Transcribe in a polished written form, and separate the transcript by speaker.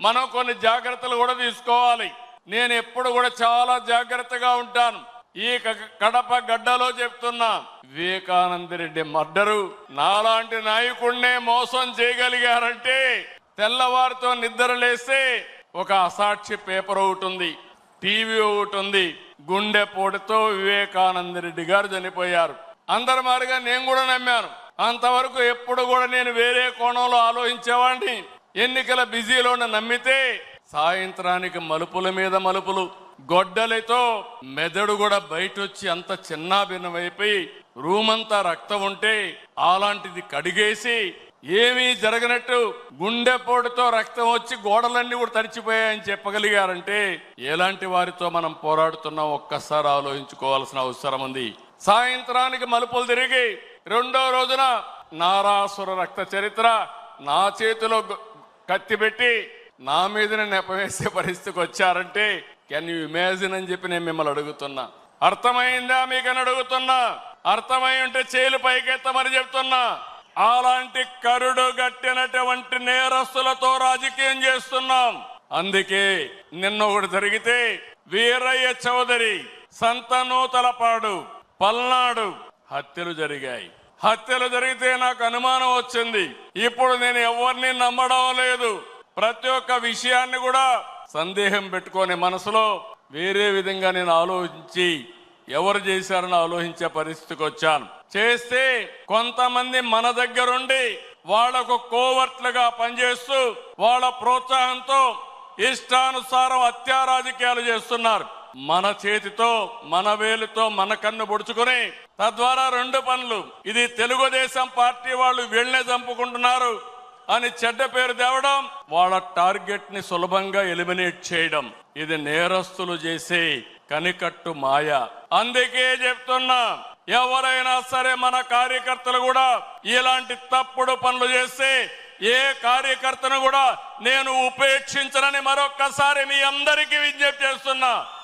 Speaker 1: మనం కొన్ని జాగ్రత్తలు కూడా తీసుకోవాలి. నేను ఎప్పుడు కూడా చాలా జాగ్రత్తగా ఉంటాను. ఈ కడప గడ్డలో చెప్తున్నా, వివేకానంద రెడ్డి మర్డరు నాలాంటి నాయకుడినే మోసం చేయగలిగారంటే తెల్లవారితో నిద్ర లేస్తే ఒక అసాక్షి పేపర్ ఒకటి ఉంది, టీవీ ఒకటి ఉంది. గుండెపోటుతో వివేకానంద రెడ్డి గారు చనిపోయారు. అందరి మారిగా నేను కూడా నమ్మాను. అంతవరకు ఎప్పుడు కూడా నేను వేరే కోణంలో ఆలోచించేవాడిని. ఎన్నికల బిజీలో నమ్మితే సాయంత్రానికి మలుపుల మీద మలుపులు, గొడ్డలితో మెదడు కూడా బయట వచ్చి అంత చిన్న భిన్నమైపోయి రూమ్ అంతా రక్తం ఉంటే అలాంటిది కడిగేసి ఏమీ జరగనట్టు గుండెపోటుతో రక్తం వచ్చి గోడలన్నీ కూడా తడిచిపోయాయని చెప్పగలిగారంటే ఎలాంటి వారితో మనం పోరాడుతున్నాం ఒక్కసారి ఆలోచించుకోవాల్సిన అవసరం ఉంది. సాయంత్రానికి మలుపులు తిరిగి రెండో రోజున నారాసుర రక్త చరిత్ర నా చేతిలో కత్తి పెట్టి నా మీదనే నెపవేసే పరిస్థితికి వచ్చారంటే కెన్ యూ ఇమాజిన్ అని చెప్పి నేను మిమ్మల్ని అడుగుతున్నా. అర్థమైందా మీకని అడుగుతున్నా. అర్థమై ఉంటే చేలు పైకెత్తమని చెప్తున్నా. అలాంటి కరుడు గట్టినటువంటి నేరస్తులతో రాజకీయం చేస్తున్నాం. అందుకే నిన్న ఒకటి జరిగితే వీరయ్య చౌదరి, సంతనూతలపాడు, పల్నాడు హత్యలు జరిగాయి. హత్యలు జరిగితే నాకు అనుమానం వచ్చింది. ఇప్పుడు నేను ఎవరిని నమ్మడం లేదు. ప్రతి ఒక్క విషయాన్ని కూడా సందేహం పెట్టుకొని మనసులో వేరే విధంగా నేను ఆలోచించి ఎవరు చేశారని ఆలోచించే పరిస్థితికి వచ్చాను. చేస్తే కొంతమంది మన దగ్గరుండి వాళ్లకు కోవర్ట్లుగా పనిచేస్తూ వాళ్ళ ప్రోత్సాహంతో ఇష్టానుసారం హత్యా రాజకీయాలు చేస్తున్నారు. మన చేతితో మన వేలుతో మన కన్ను పొడుచుకుని తద్వారా రెండు పనులు, ఇది తెలుగుదేశం పార్టీ వాళ్ళు వీళ్ళనే చంపుకుంటున్నారు అని చెడ్డ పేరు తేవడం, వాళ్ళ టార్గెట్ ని సులభంగా ఎలిమినేట్ చేయడం, ఇది నేరస్తులు చేసే కనికట్టు మాయ. అందుకే చెప్తున్నా, ఎవరైనా సరే మన కార్యకర్తలు కూడా ఇలాంటి తప్పుడు పనులు చేస్తే ఏ కార్యకర్తను కూడా నేను ఉపేక్షించనని మరొక్కసారి మీ అందరికీ విజ్ఞప్తి చేస్తున్నా.